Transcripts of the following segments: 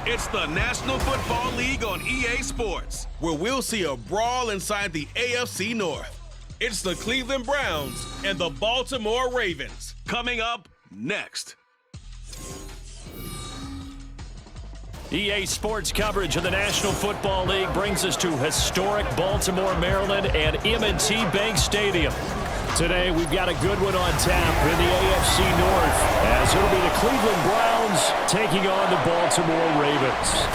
It's the National Football League on EA Sports, where we'll see a brawl inside the AFC North. It's the Cleveland Browns and the Baltimore Ravens. Coming up next. EA Sports coverage of the National Football League brings us to historic Baltimore, Maryland and M&T Bank Stadium. Today, we've got a good one on tap in the AFC North, as it'll be the Cleveland Browns taking on the Baltimore Ravens.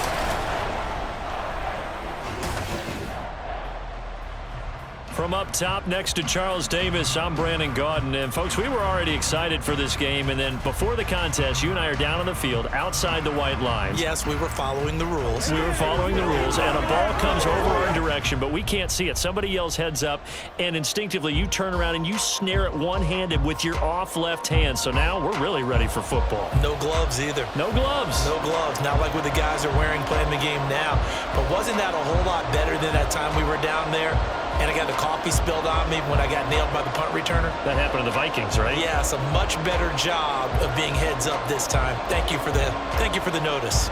From up top next to Charles Davis, I'm Brandon Gaudin. And, folks, we were already excited for this game. And then before the contest, you and I are down on the field outside the white lines. Yes, we were following the rules. We were following the rules, and a ball comes over our direction, but we can't see it. Somebody yells heads up, and instinctively you turn around and you snare it one-handed with your off left hand. So now we're really ready for football. No gloves either. No gloves. No gloves. Not like what the guys are wearing playing the game now. But wasn't that a whole lot better than that time we were down there? And I got the coffee spilled on me when I got nailed by the punt returner. That happened to the Vikings, right? Yes, a much better job of being heads up this time. Thank you for the notice.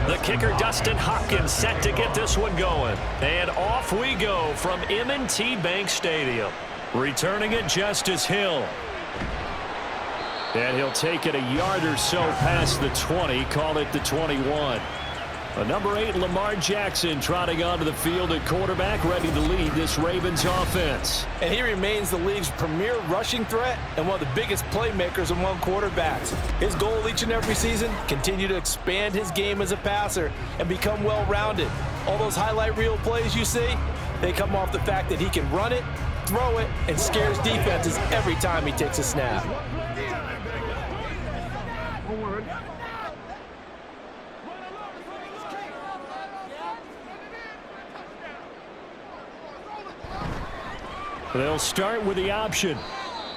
The kicker, Dustin Hopkins, set to get this one going. And off we go from M&T Bank Stadium. Returning it, Justice Hill. And he'll take it a yard or so past the 20, call it the 21. Number 8, Lamar Jackson, trotting onto the field at quarterback, ready to lead this Ravens offense. And he remains the league's premier rushing threat and one of the biggest playmakers among quarterbacks. His goal each and every season, continue to expand his game as a passer and become well-rounded. All those highlight reel plays you see, they come off the fact that he can run it, throw it, and scares defenses every time he takes a snap. They'll start with the option.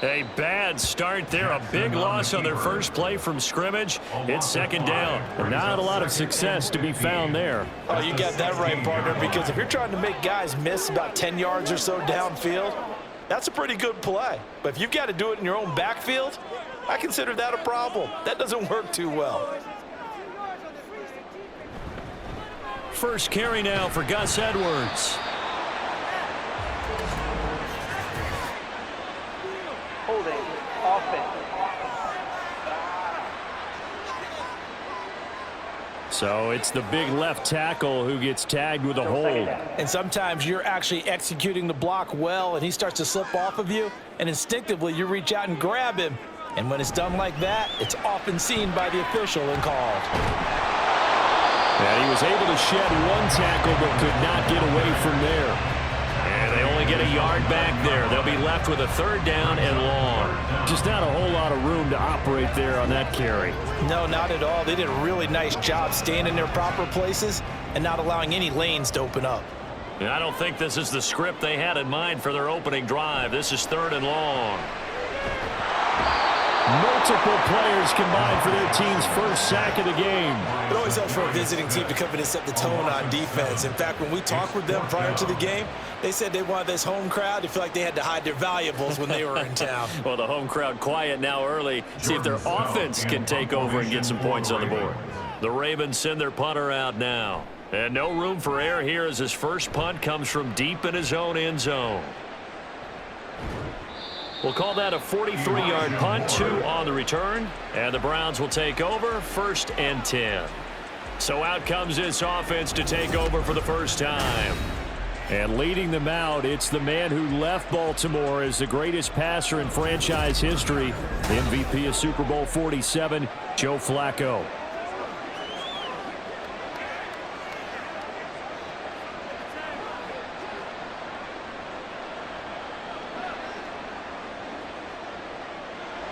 A bad start there. A big loss on their first play from scrimmage. It's second down. Not a lot of success to be found there. Oh, you got that right, partner, because if you're trying to make guys miss about 10 yards or so downfield, that's a pretty good play. But if you've got to do it in your own backfield, I consider that a problem. That doesn't work too well. First carry now for Gus Edwards. Holding offense. So it's the big left tackle who gets tagged with a hold. And sometimes you're actually executing the block well, and he starts to slip off of you, and instinctively you reach out and grab him. And when it's done like that, it's often seen by the official and called. And he was able to shed one tackle but could not get away from there. And they only get a yard back there. They'll be left with a third down and long. Just not a whole lot of room to operate there on that carry. No, not at all. They did a really nice job staying in their proper places and not allowing any lanes to open up. And I don't think this is the script they had in mind for their opening drive. This is third and long. Multiple players combined for their team's first sack of the game. It always helps for a visiting team to come in and set the tone on defense. In fact, when we talked with them prior to the game, they said they wanted this home crowd to feel like they had to hide their valuables when they were in town. Well, the home crowd quiet now early. See if their offense can take over and get some points on the board. The Ravens send their punter out now. And no room for error here as his first punt comes from deep in his own end zone. We'll call that a 43-yard punt, 2 on the return. And the Browns will take over, 1st and 10. So out comes this offense to take over for the first time. And leading them out, it's the man who left Baltimore as the greatest passer in franchise history, the MVP of Super Bowl 47, Joe Flacco.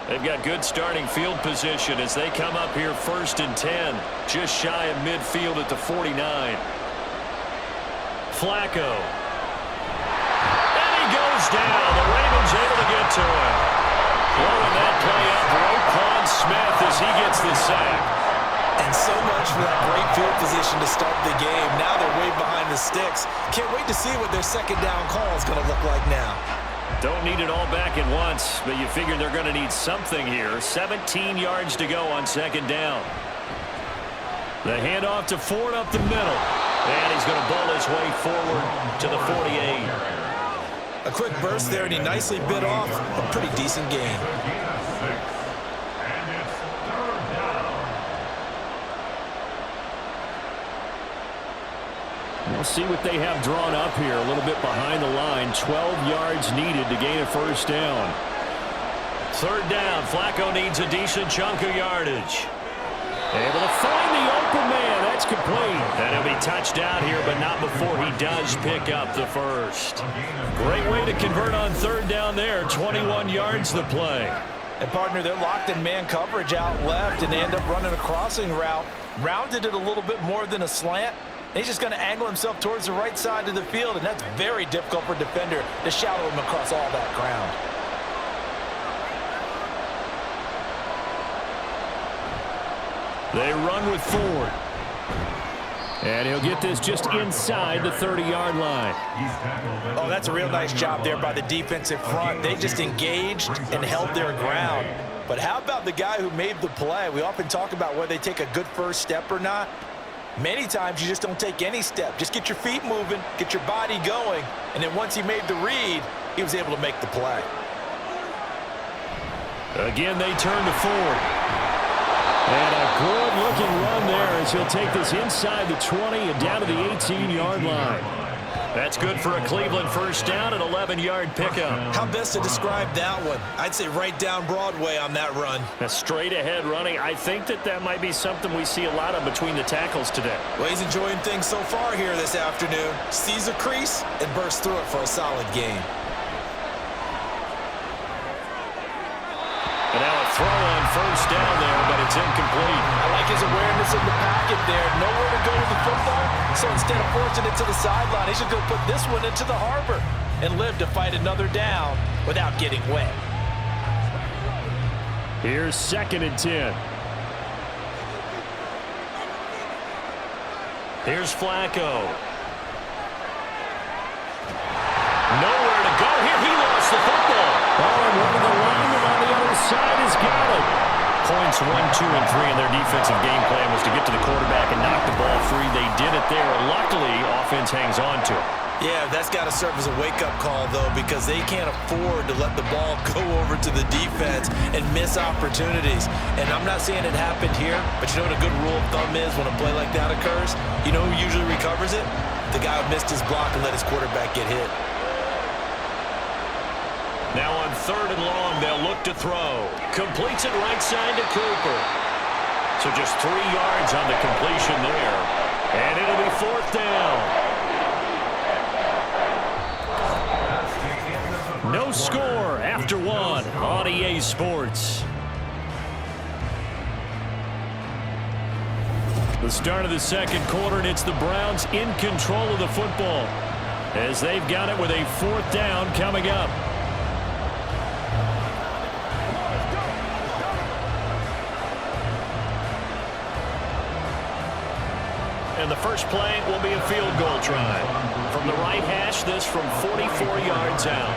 They've got good starting field position as they come up here 1st and 10, just shy of midfield at the 49. Flacco. And he goes down. The Ravens able to get to him. Blowing that play up, Roquan he gets the sack. And so much for that great field position to start the game. Now they're way behind the sticks. Can't wait to see what their second down call is going to look like now. Don't need it all back at once, but you figure they're going to need something here. 17 yards to go on second down. The handoff to Ford up the middle. And he's going to bowl his way forward to the 48. A quick burst there, and he nicely bit off a pretty decent gain. We'll see what they have drawn up here. A little bit behind the line. 12 yards needed to gain a first down. Third down. Flacco needs a decent chunk of yardage. Able to find the open man. That's complete. And he'll be touched out here, but not before he does pick up the first. Great way to convert on third down there. 21 yards the play. And, partner, they're locked in man coverage out left, and they end up running a crossing route. Rounded it a little bit more than a slant. He's just going to angle himself towards the right side of the field, and that's very difficult for a defender to shadow him across all that ground. They run with Ford. And he'll get this just inside the 30-yard line. Oh, that's a real nice job there by the defensive front. They just engaged and held their ground. But how about the guy who made the play? We often talk about whether they take a good first step or not. Many times you just don't take any step. Just get your feet moving, get your body going, and then once he made the read, he was able to make the play. Again, they turn to Ford. And a good-looking run there as he'll take this inside the 20 and down to the 18-yard line. That's good for a Cleveland first down, an 11-yard pickup. How best to describe that one? I'd say right down Broadway on that run. A straight-ahead running. I think that might be something we see a lot of between the tackles today. Well, he's enjoying things so far here this afternoon. Sees a crease and bursts through it for a solid gain. And now a throw on first down there, but it's incomplete. I like his awareness in the pocket there. Nowhere to go with the football, so instead of forcing it to the sideline, he's just going to put this one into the harbor and live to fight another down without getting wet. Here's 2nd and 10. Here's Flacco. Nowhere to go here. He lost the football. Oh, and one of the linemen on the other side has got it. Points 1, 2, and 3 in their defensive game plan was to get to the quarterback and knock the ball free. They did it there. Luckily, offense hangs on to it. Yeah, that's got to serve as a wake-up call, though, because they can't afford to let the ball go over to the defense and miss opportunities. And I'm not saying it happened here, but you know what a good rule of thumb is when a play like that occurs? You know who usually recovers it? The guy who missed his block and let his quarterback get hit. Now on 3rd and long, they'll look to throw. Completes it right side to Cooper. So just 3 yards on the completion there. And it'll be 4th down. No score after 1 on EA Sports. The start of the 2nd quarter, and it's the Browns in control of the football as they've got it with a 4th down coming up. And the first play will be a field goal try. From the right hash, this from 44 yards out.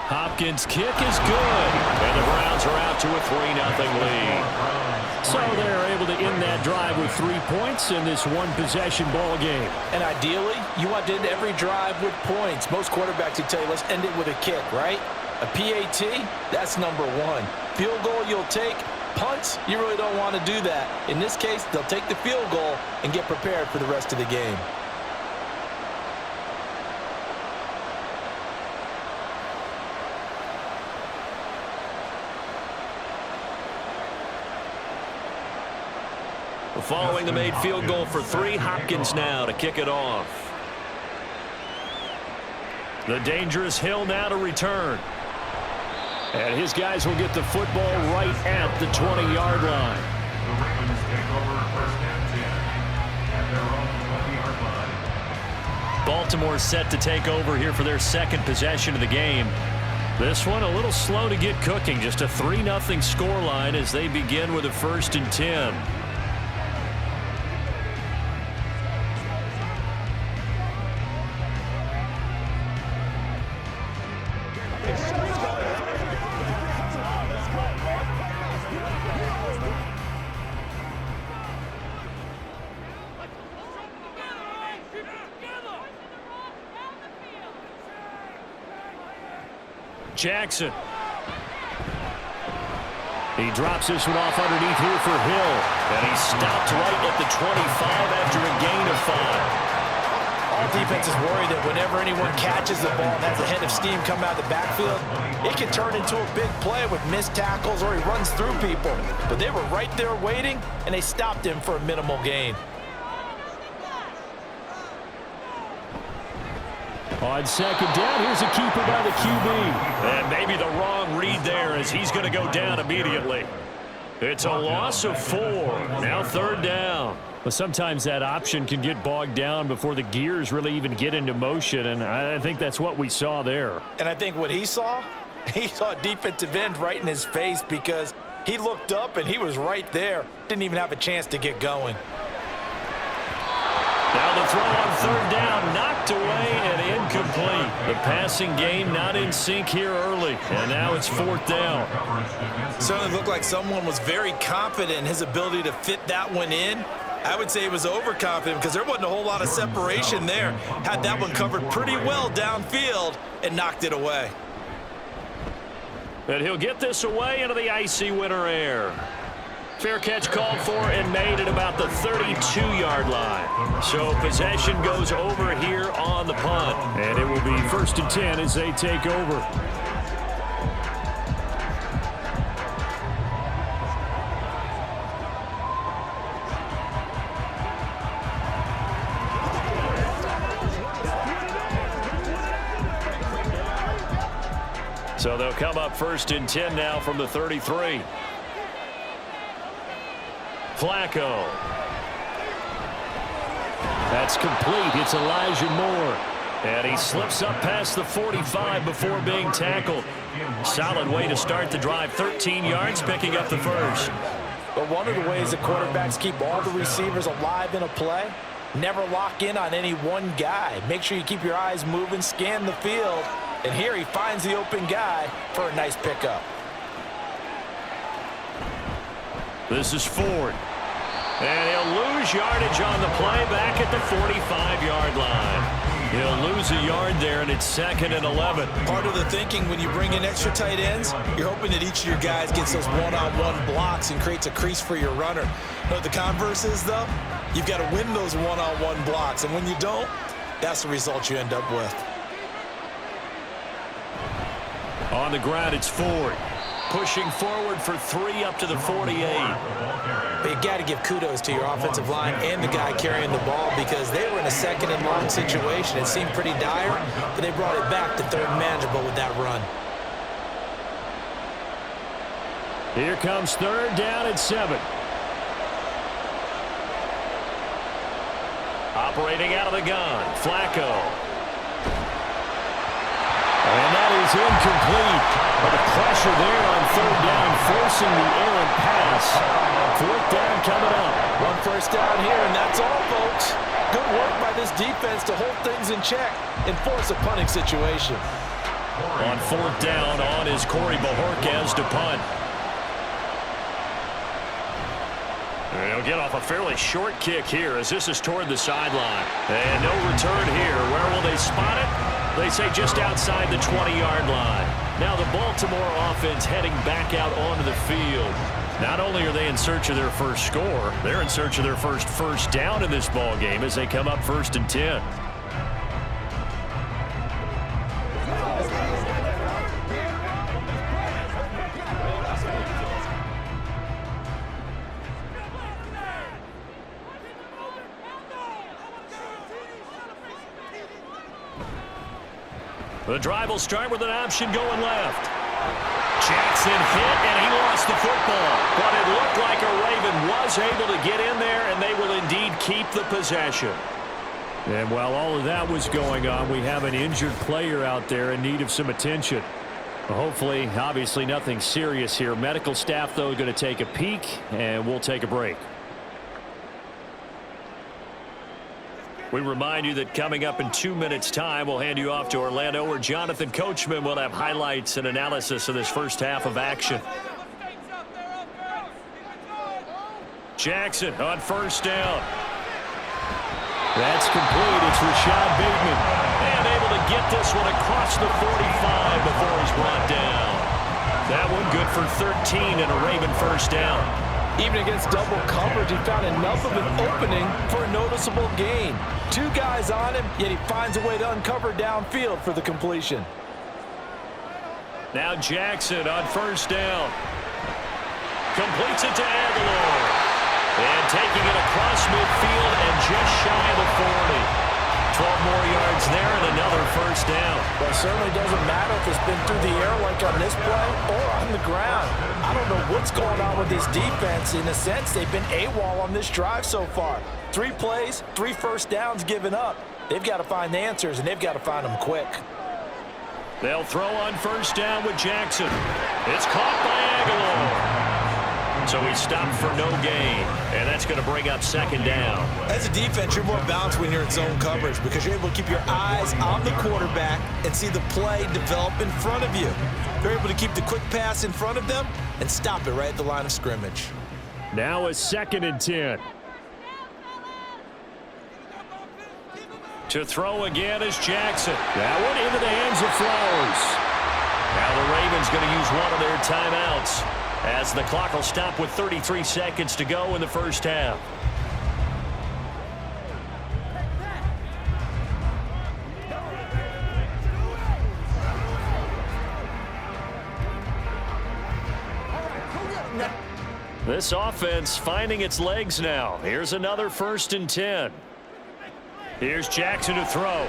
Hopkins' kick is good. And the Browns are out to a 3-0 lead. So they're able to end that drive with 3 points in this one-possession ball game. And ideally, you want to end every drive with points. Most quarterbacks would tell you, let's end it with a kick, right? A PAT, that's number 1. Field goal you'll take. Punts, you really don't want to do that. In this case, they'll take the field goal and get prepared for the rest of the game. Following the made field goal for 3, Hopkins now to kick it off. The dangerous Hill now to return. And his guys will get the football right at the 20-yard line. The Ravens take over 1st and 10 at their own 20-yard line. Baltimore set to take over here for their 2nd possession of the game. This one a little slow to get cooking. Just a 3-0 scoreline as they begin with a 1st and 10. Jackson. He drops this one off underneath here for Hill. And he stopped right at the 25 after a gain of 5. Our defense is worried that whenever anyone catches the ball and has a head of steam come out of the backfield, it can turn into a big play with missed tackles or he runs through people. But they were right there waiting, and they stopped him for a minimal gain. On 2nd down, here's a keeper by the QB. And maybe the wrong read there as he's going to go down immediately. It's a loss of 4. Now 3rd down. But sometimes that option can get bogged down before the gears really even get into motion, and I think that's what we saw there. And I think what he saw a defensive end right in his face because he looked up and he was right there. Didn't even have a chance to get going. Now the throw on 3rd down, knocked away and incomplete. The passing game not in sync here early, and now it's 4th down. Certainly looked like someone was very confident in his ability to fit that one in. I would say he was overconfident because there wasn't a whole lot of separation there. Had that one covered pretty well downfield and knocked it away. And he'll get this away into the icy winter air. Fair catch called for and made at about the 32-yard line. So possession goes over here on the punt. And it will be 1st and 10 as they take over. So they'll come up 1st and 10 now from the 33. Flacco. That's complete. It's Elijah Moore. And he slips up past the 45 before being tackled. Solid way to start the drive. 13 yards, picking up the 1st. But one of the ways that quarterbacks keep all the receivers alive in a play, never lock in on any one guy. Make sure you keep your eyes moving, scan the field. And here he finds the open guy for a nice pickup. This is Ford. And he'll lose yardage on the play back at the 45-yard line. He'll lose a yard there, and it's 2nd and 11. Part of the thinking when you bring in extra tight ends, you're hoping that each of your guys gets those one-on-one blocks and creates a crease for your runner. You know what the converse is, though? You've got to win those one-on-one blocks, and when you don't, that's the result you end up with. On the ground, it's Ford. Pushing forward for 3 up to the 48. But you got to give kudos to your offensive line and the guy carrying the ball because they were in a 2nd and long situation. It seemed pretty dire, but they brought it back to 3rd and manageable with that run. Here comes 3rd down at 7. Operating out of the gun, Flacco. And that is incomplete. But the pressure there on 3rd down, forcing the errant pass. 4th down coming up. 1 first down here, and that's all, folks. Good work by this defense to hold things in check and force a punting situation. On 4th down, on is Corey Bajorquez to punt. And he'll get off a fairly short kick here as this is toward the sideline. And no return here. Where will they spot it? They say just outside the 20-yard line. Now the Baltimore offense heading back out onto the field. Not only are they in search of their first score, they're in search of their first down in this ball game as they come up 1st and 10. The drive will start with an option going left. Jackson hit, and he lost the football. But it looked like a Raven was able to get in there, and they will indeed keep the possession. And while all of that was going on, we have an injured player out there in need of some attention. Hopefully, obviously nothing serious here. Medical staff, though, going to take a peek, and we'll take a break. We remind you that coming up in 2 minutes' time, we'll hand you off to Orlando, where Jonathan Coachman will have highlights and analysis of this first half of action. Jackson on first down. That's complete. It's Rashad Bateman. And able to get this one across the 45 before he's brought down. That one good for 13 and a Raven first down. Even against double coverage, he found enough of an opening for a noticeable gain. 2 guys on him, yet he finds a way to uncover downfield for the completion. Now Jackson on first down. Completes it to Aguilar. And taking it across midfield and just shy of the 40. 12 more yards there and another first down. Well, it certainly doesn't matter if it's been through the air like on this play or on the ground. I don't know what's going on with this defense. In a sense, they've been AWOL on this drive so far. 3 plays, 3 first downs given up. They've got to find the answers, and they've got to find them quick. They'll throw on first down with Jackson. It's caught by Aguilar. So he stopped for no gain, and that's going to bring up second down. As a defense, you're more balanced when you're in zone coverage because you're able to keep your eyes on the quarterback and see the play develop in front of you. They're able to keep the quick pass in front of them and stop it right at the line of scrimmage. Now a 2nd and 10. To throw again is Jackson. That one into the hands of Flowers. Now the Ravens going to use one of their timeouts, as the clock will stop with 33 seconds to go in the first half. This offense finding its legs now. Here's another 1st and 10. Here's Jackson to throw.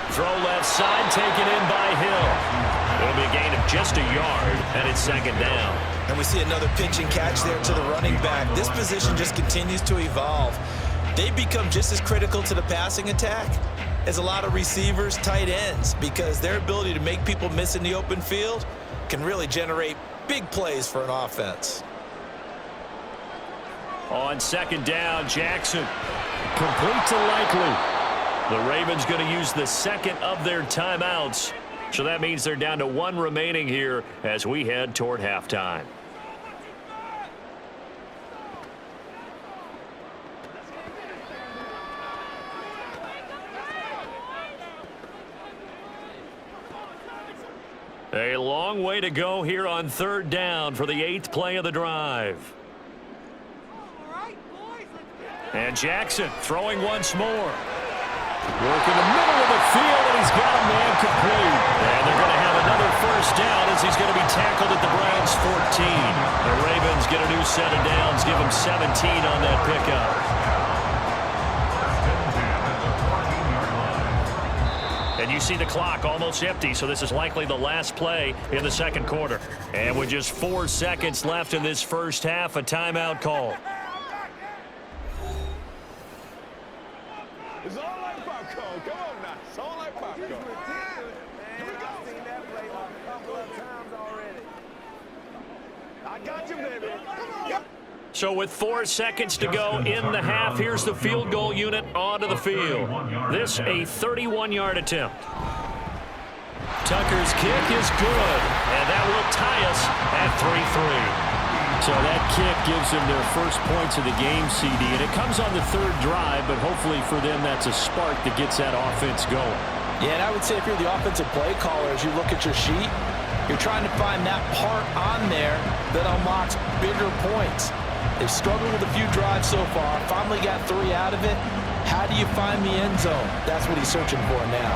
Throw left side, taken in by Hill. It'll be a gain of just a yard, and it's 2nd down. And we see another pitch and catch there to the running back. This position just continues to evolve. They become just as critical to the passing attack as a lot of receivers, tight ends, because their ability to make people miss in the open field can really generate big plays for an offense. On 2nd down, Jackson. Complete to Likely. The Ravens going to use the 2nd of their timeouts. So that means they're down to 1 remaining here as we head toward halftime. A long way to go here on 3rd down for the 8th play of the drive. And Jackson throwing once more. Working the middle of the field, and he's got a man complete. And they're going to have another first down as he's going to be tackled at the Browns' 14. The Ravens get a new set of downs, give him 17 on that pickup. And you see the clock almost empty, so this is likely the last play in the 2nd quarter. And with just 4 seconds left in this first half, a timeout call. It's all like popcorn. Come on now. It's all like popcorn. Here we go. I've seen that play a couple of times already. I got you, baby. Come on. Yep. So with 4 seconds to go in the half, here's the field goal unit onto the field. This a 31-yard attempt. Tucker's kick is good, and that will tie us at 3-3. So that kick gives them their first points of the game, CD, and it comes on the 3rd drive, but hopefully for them that's a spark that gets that offense going. Yeah, and I would say if you're the offensive play caller, as you look at your sheet, you're trying to find that part on there that unlocks bigger points. They've struggled with a few drives so far, finally got 3 out of it. How do you find the end zone? That's what he's searching for now.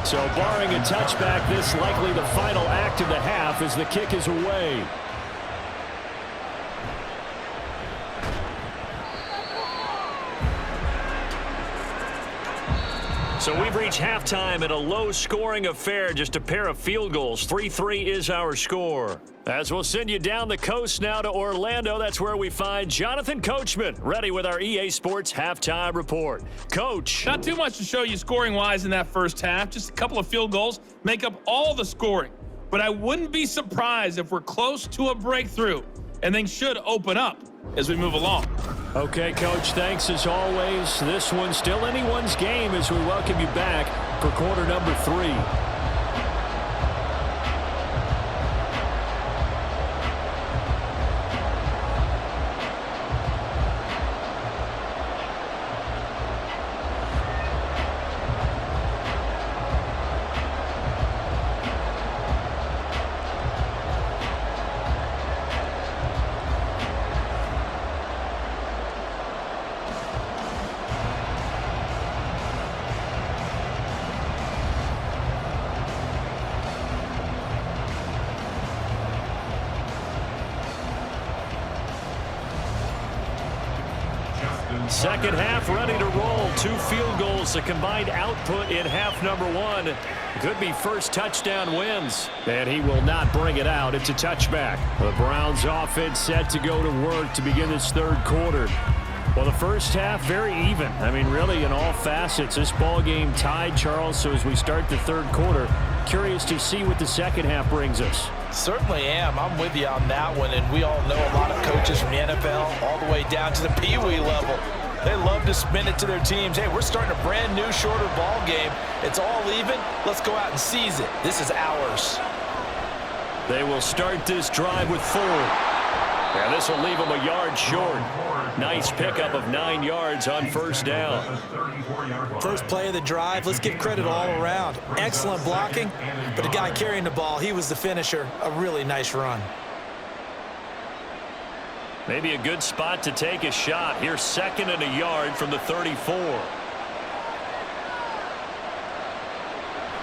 So barring a touchback, this likely the final act of the half as the kick is away. So we've reached halftime in a low-scoring affair, just a pair of field goals. 3-3 is our score. As we'll send you down the coast now to Orlando, that's where we find Jonathan Coachman, ready with our EA Sports halftime report. Coach. Not too much to show you scoring-wise in that first half. Just a couple of field goals make up all the scoring. But I wouldn't be surprised if we're close to a breakthrough, and things should open up as we move along. Okay, Coach, thanks as always. This one's still anyone's game as we welcome you back for quarter number 3. Second half ready to roll. 2 field goals, the combined output in half number 1. Could be first touchdown wins. And he will not bring it out. It's a touchback. The Browns offense set to go to work to begin this third quarter. Well, the first half, very even. I mean, really, in all facets. This ball game tied, Charles, so as we start the third quarter, curious to see what the second half brings us. Certainly am. I'm with you on that one, and we all know a lot of coaches from the NFL all the way down to the Pee Wee level. They love to spin it to their teams. Hey, we're starting a brand new, shorter ball game. It's all even. Let's go out and seize it. This is ours. They will start this drive with 4. And this will leave them a yard short. Nice pickup of 9 yards on first down. First play of the drive, let's give credit all around. Excellent blocking, but the guy carrying the ball, he was the finisher. A really nice run. Maybe a good spot to take a shot. Here's 2nd and a yard from the 34.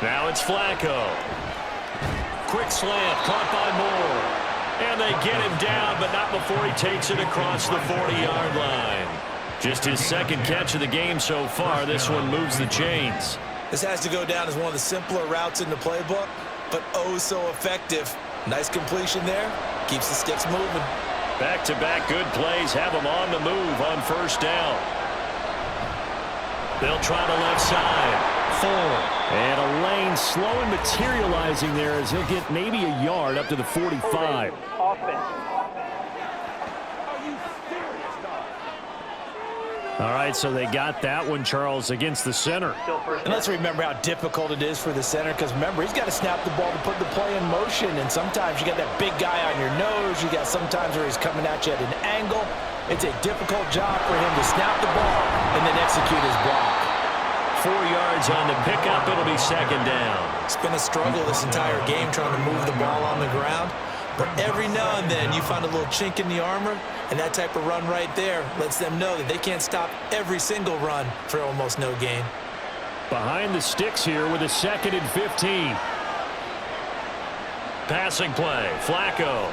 Now it's Flacco. Quick slant, caught by Moore. And they get him down, but not before he takes it across the 40-yard line. Just his 2nd catch of the game so far. This one moves the chains. This has to go down as one of the simpler routes in the playbook, but oh so effective. Nice completion there. Keeps the sticks moving. Back-to-back good plays have him on the move on first down. They'll try the left side. 4. And a lane slow and materializing there as he'll get maybe a yard up to the 45. All right, so they got that one, Charles, against the center. And let's remember how difficult it is for the center, because remember, he's got to snap the ball to put the play in motion, and sometimes you got that big guy on your nose. You got sometimes where he's coming at you at an angle. It's a difficult job for him to snap the ball and then execute his block. 4 yards on the pickup. It'll be 2nd down. It's been a struggle this entire game trying to move the ball on the ground. But every now and then you find a little chink in the armor, and that type of run right there lets them know that they can't stop every single run for almost no gain. Behind the sticks here with a 2nd and 15. Passing play, Flacco.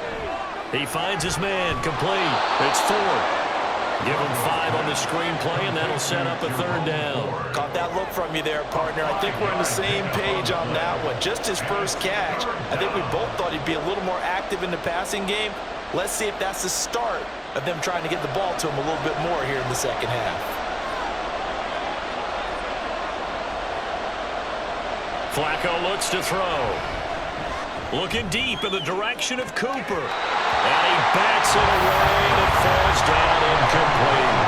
He finds his man, complete. It's 4. Give him 5 on the screenplay, and that'll set up a 3rd down. Caught that look from you there, partner. I think we're on the same page on that one. Just his first catch. I think we both thought he'd be a little more active in the passing game. Let's see if that's the start of them trying to get the ball to him a little bit more here in the second half. Flacco looks to throw. Looking deep in the direction of Cooper. And he bats it away, and it falls down incomplete.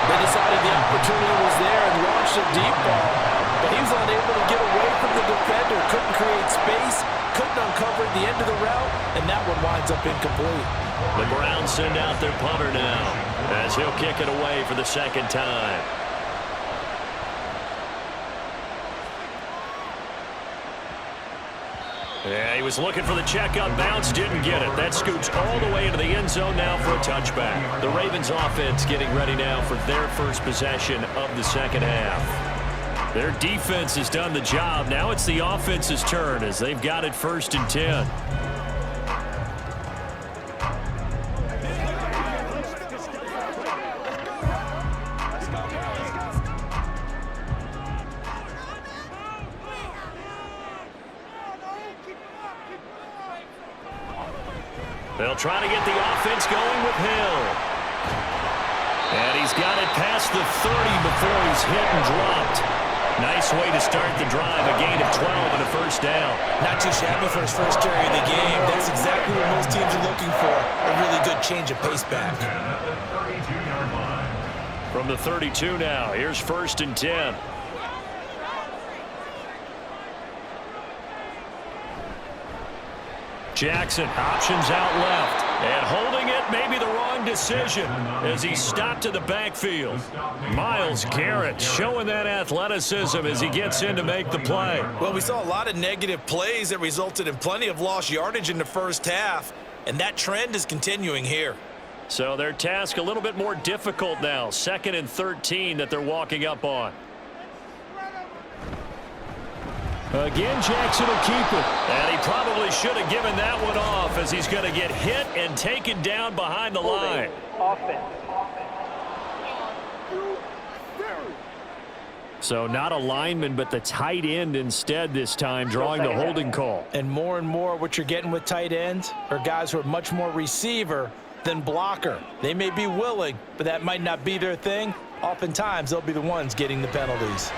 They decided the opportunity was there and launched a deep ball, but he was unable to get away from the defender, couldn't create space, couldn't uncover the end of the route, and that one winds up incomplete. The Browns send out their punter now, as he'll kick it away for the 2nd time. Yeah, he was looking for the check-up bounce, didn't get it. That scoops all the way into the end zone now for a touchback. The Ravens offense getting ready now for their first possession of the second half. Their defense has done the job. Now it's the offense's turn as they've got it 1st and 10. They'll try to get the offense going with Hill. And he's got it past the 30 before he's hit and dropped. Nice way to start the drive, a gain of 12 and a first down. Not too shabby for his first carry of the game. That's exactly what most teams are looking for, a really good change of pace back. From the 32 now, here's 1st and 10. Jackson options out left. And holding it may be the wrong decision as he stopped to the backfield. Myles Garrett showing that athleticism as he gets in to make the play. Well, we saw a lot of negative plays that resulted in plenty of lost yardage in the first half, and that trend is continuing here. So their task a little bit more difficult now. 2nd and 13 that they're walking up on. Again, Jackson will keep it. And he probably should have given that one off as he's going to get hit and taken down behind the line. Offense. So not a lineman, but the tight end instead this time, drawing the holding call. And more what you're getting with tight ends are guys who are much more receiver than blocker. They may be willing, but that might not be their thing. Oftentimes, they'll be the ones getting the penalties.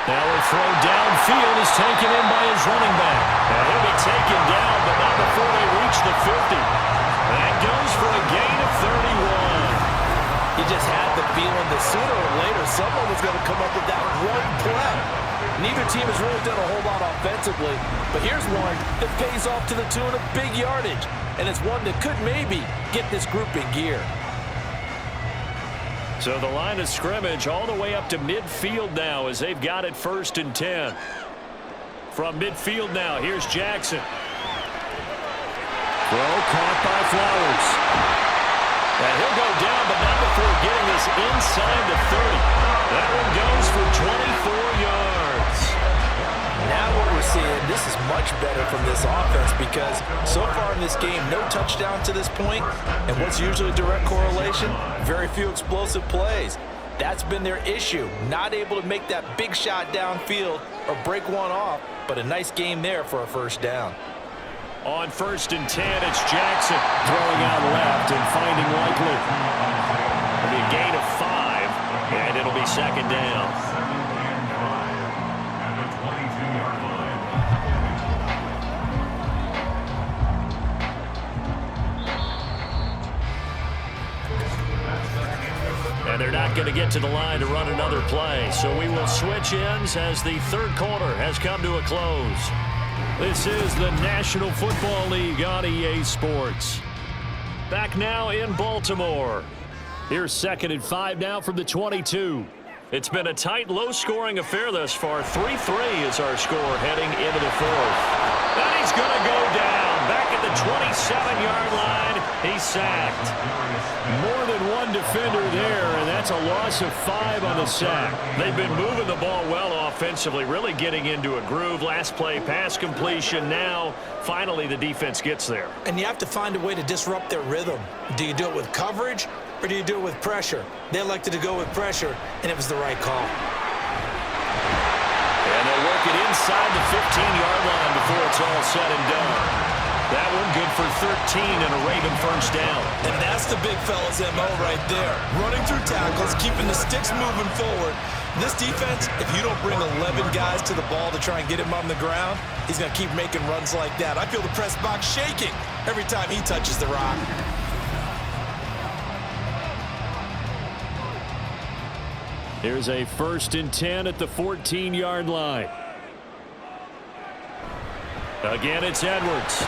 Now a throw downfield is taken in by his running back. And he'll be taken down, but not before they reach the 50. That goes for a gain of 31. You just had the feeling that sooner or later someone was going to come up with that one play. Neither team has really done a whole lot offensively, but here's one that pays off to the tune of big yardage, and it's one that could maybe get this group in gear. So the line of scrimmage all the way up to midfield now as they've got it 1st and 10. From midfield now, here's Jackson. Throw caught by Flowers. And he'll go down, but not before getting this inside the 30. That one goes for 24 yards. Now what we're seeing, this is much better from this offense because so far in this game, no touchdown to this point, and what's usually a direct correlation, very few explosive plays. That's been their issue, not able to make that big shot downfield or break one off, but a nice game there for a first down. On 1st and 10, it's Jackson throwing out left and finding Likely. It'll be a gain of 5, and it'll be 2nd down. And they're not going to get to the line to run another play. So we will switch ends as the 3rd quarter has come to a close. This is the National Football League on EA Sports. Back now in Baltimore. Here's 2nd and 5 now from the 22. It's been a tight, low-scoring affair thus far. 3-3 is our score heading into the 4th. And he's going to go down. Back at the 27-yard line, he's sacked. More than one defender there, and that's a loss of 5 on the sack. They've been moving the ball well offensively, really getting into a groove. Last play, pass completion. Now, finally, the defense gets there. And you have to find a way to disrupt their rhythm. Do you do it with coverage, or do you do it with pressure? They elected to go with pressure, and it was the right call. And they'll work it inside the 15-yard line before it's all said and done. That one good for 13 and a Raven first down. And that's the big fella's MO right there. Running through tackles, keeping the sticks moving forward. This defense, if you don't bring 11 guys to the ball to try and get him on the ground, he's going to keep making runs like that. I feel the press box shaking every time he touches the rock. Here's a 1st and 10 at the 14-yard line. Again, it's Edwards.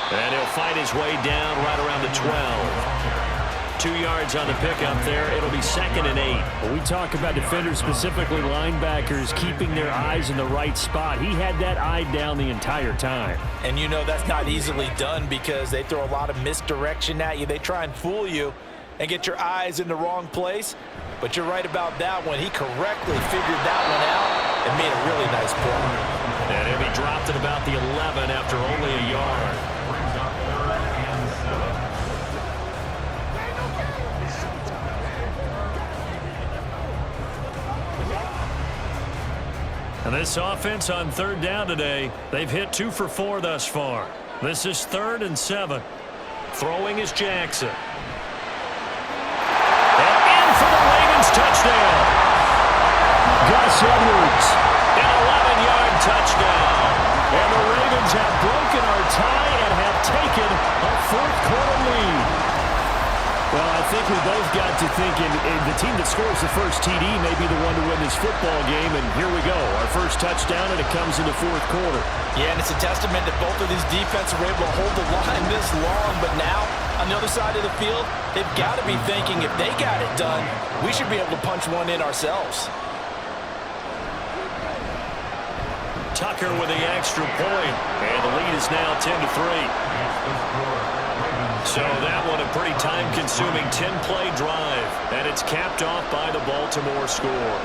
And he'll fight his way down right around the 12. 2 yards on the pickup there. It'll be 2nd and 8. When we talk about defenders, specifically linebackers, keeping their eyes in the right spot. He had that eye down the entire time. And you know that's not easily done because they throw a lot of misdirection at you. They try and fool you and get your eyes in the wrong place. But you're right about that one. He correctly figured that one out and made a really nice play. And he'll be dropped at about the 11 after only a yard. And this offense on 3rd down today, they've hit 2 for 4 thus far. This is 3rd and 7. Throwing is Jackson. And in for the Ravens touchdown. Gus Edwards. An 11-yard touchdown. And the Ravens have broken our tie and have taken a 4th quarter lead. Well, I think we both got to thinking the team that scores the first TD may be the one to win this football game, and here we go. Our first touchdown, and it comes in the 4th quarter. Yeah, and it's a testament that both of these defenses were able to hold the line this long, but now, on the other side of the field, they've got to be thinking if they got it done, we should be able to punch one in ourselves. Tucker with the extra point, and the lead is now 10-3. So that one a pretty time-consuming 10-play drive, and it's capped off by the Baltimore score.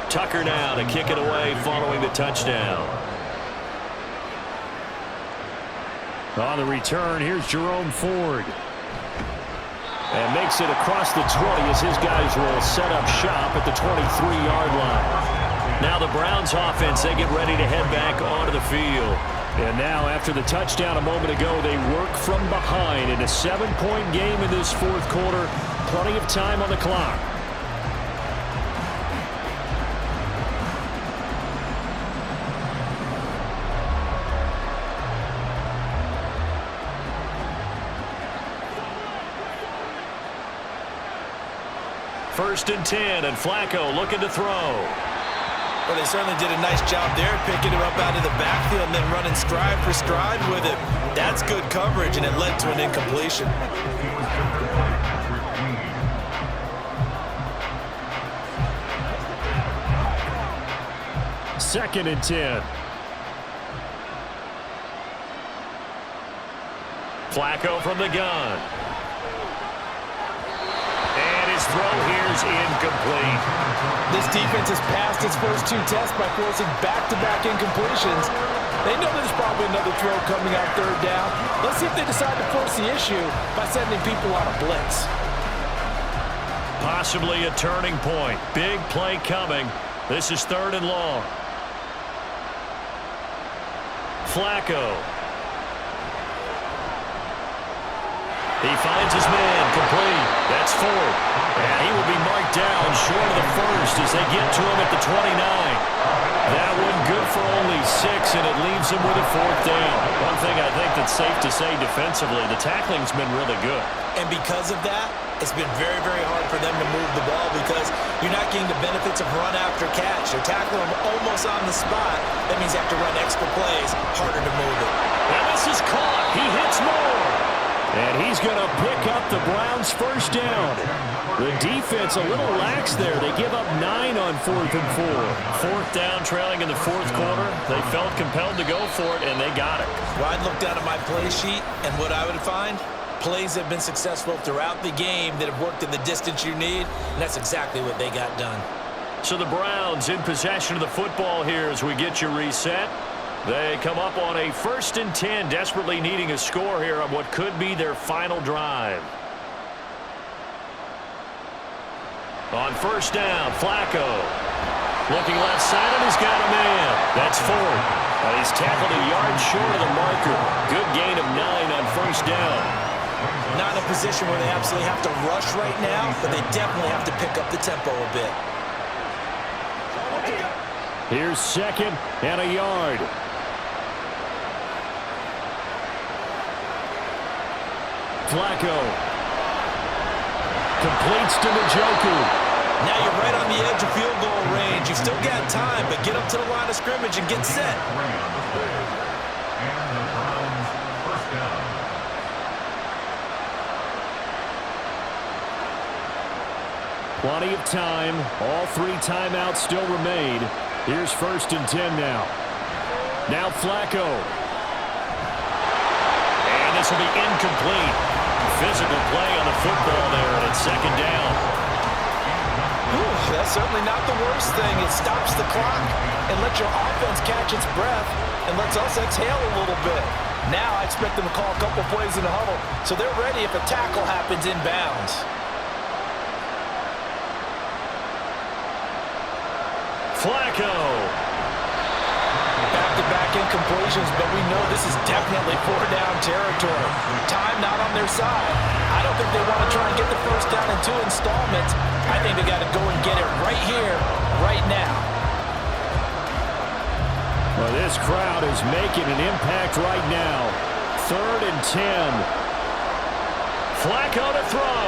Tucker now to kick it away following the touchdown. On the return, here's Jerome Ford. And makes it across the 20 as his guys will set up shop at the 23-yard line. Now the Browns offense, they get ready to head back onto the field. And now after the touchdown a moment ago, they work from behind in a 7-point game in this 4th quarter. Plenty of time on the clock. First and 10, and Flacco looking to throw. Well, they certainly did a nice job there, picking him up out of the backfield and then running stride for stride with it. That's good coverage, and it led to an incompletion. Second and 10. Flacco from the gun. His throw here's incomplete. This defense has passed its first 2 tests by forcing back-to-back incompletions. They know there's probably another throw coming on 3rd down. Let's see if they decide to force the issue by sending people on a blitz. Possibly a turning point. Big play coming. This is 3rd and long. Flacco. He finds his man, complete. That's Ford. And he will be marked down short of the first as they get to him at the 29. That one good for only 6, and it leaves him with a 4th down. One thing I think that's safe to say defensively, the tackling's been really good. And because of that, it's been very, very hard for them to move the ball because you're not getting the benefits of run after catch. You're tackling them almost on the spot. That means you have to run extra plays, harder to move it. And this is caught. He hits more. And he's going to pick up the Browns' first down. The defense a little lax there. They give up 9 on 4th and 4. 4th down, trailing in the 4th quarter. They felt compelled to go for it, and they got it. Well, I'd look down at my play sheet, and what I would find, plays have been successful throughout the game that have worked in the distance you need, and that's exactly what they got done. So the Browns in possession of the football here as we get you reset. They come up on a 1st and 10, desperately needing a score here on what could be their final drive. On 1st down, Flacco. Looking left side, and he's got a man. That's Ford. He's tackled a yard short of the marker. Good gain of 9 on 1st down. Not in a position where they absolutely have to rush right now, but they definitely have to pick up the tempo a bit. Here's 2nd and a yard. Flacco completes to Njoku. Now you're right on the edge of field goal range. You've still got time, but get up to the line of scrimmage and get set. Plenty of time. All 3 timeouts still remain. Here's 1st and 10 now. Now Flacco. And this will be incomplete. Physical play on the football there, and it's 2nd down. That certainly not the worst thing. It stops the clock and lets your offense catch its breath and lets us exhale a little bit. Now I expect them to call a couple plays in the huddle so they're ready if a tackle happens inbounds. Flacco. Back-to-back incompletions, but we know this is definitely 4-down territory. Time not on their side. I don't think they want to try and get the first down in 2 installments. I think they got to go and get it right here, right now. Well, this crowd is making an impact right now. 3rd and 10. Flacco to throw.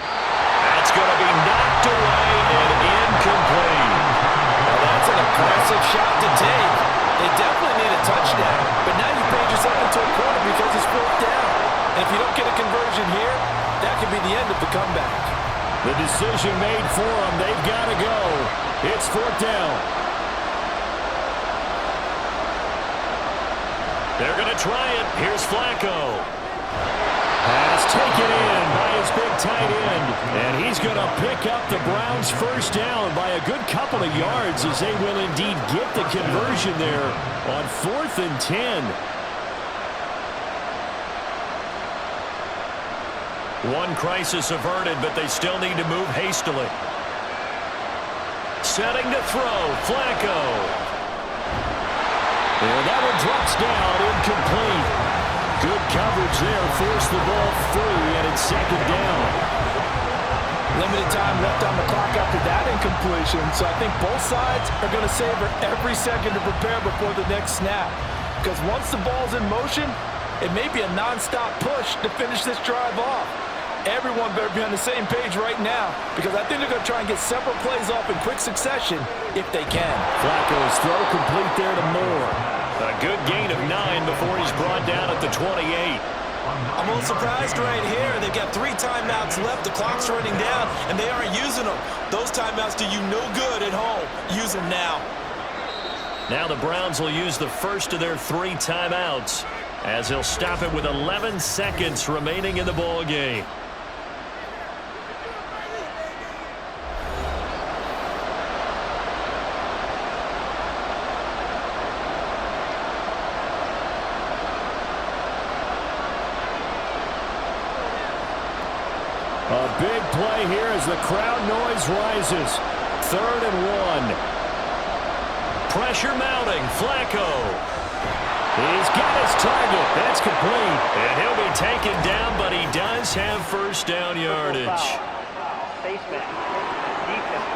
That's going to be knocked away and incomplete. Now that's an aggressive shot to take. They definitely need a touchdown. But now you paid yourself into a corner because it's 4th down. And if you don't get a conversion here, that could be the end of the comeback. The decision made for them. They've got to go. It's 4th down. They're going to try it. Here's Flacco. Pass taken in by his big tight end. And he's going to pick up the Browns' first down by a good couple of yards as they will indeed get the conversion there on 4th and 10. One crisis averted, but they still need to move hastily. Setting to throw, Flacco. And that one drops down, incomplete. Good coverage there, forced the ball free, and it's 2nd down. Limited time left on the clock after that incompletion, so I think both sides are going to savor every second to prepare before the next snap. Because once the ball's in motion, it may be a non-stop push to finish this drive off. Everyone better be on the same page right now because I think they're going to try and get several plays off in quick succession if they can. Flacco's throw complete there to Moore. A good gain of 9 before he's brought down at the 28. I'm a little surprised right here. They've got 3 timeouts left. The clock's running down, and they aren't using them. Those timeouts do you no good at home. Use them now. Now the Browns will use the first of their 3 timeouts as they'll stop it with 11 seconds remaining in the ball game. A big play here as the crowd noise rises. 3rd and 1. Pressure mounting. Flacco. He's got his target. That's complete. And he'll be taken down, but he does have first down yardage. Face mask. Defense.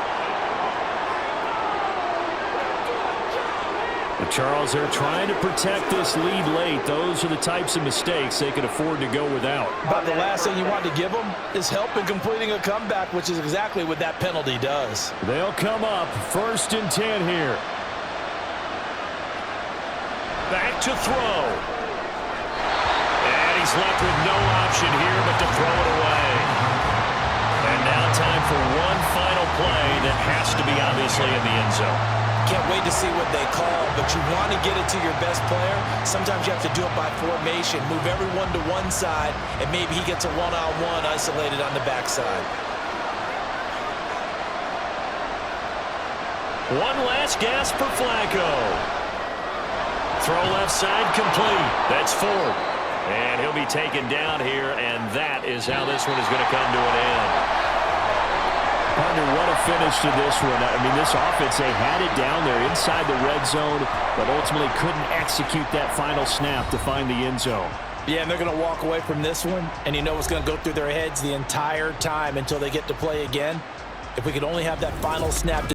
Charles, they're trying to protect this lead late. Those are the types of mistakes they can afford to go without. But the last thing you want to give them is help in completing a comeback, which is exactly what that penalty does. They'll come up 1st and 10 here. Back to throw. And he's left with no option here but to throw it away. And now time for one final play that has to be obviously in the end zone. Can't wait to see what they call, but you want to get it to your best player. Sometimes you have to do it by formation. Move everyone to one side, and maybe he gets a one-on-one isolated on the backside. One last gasp for Flacco. Throw left side complete. That's 4. And he'll be taken down here, and that is how this one is going to come to an end. Partner, what a finish to this one. I mean, this offense, they had it down there inside the red zone, but ultimately couldn't execute that final snap to find the end zone. Yeah, and they're going to walk away from this one, and you know what's going to go through their heads the entire time until they get to play again? If we could only have that final snap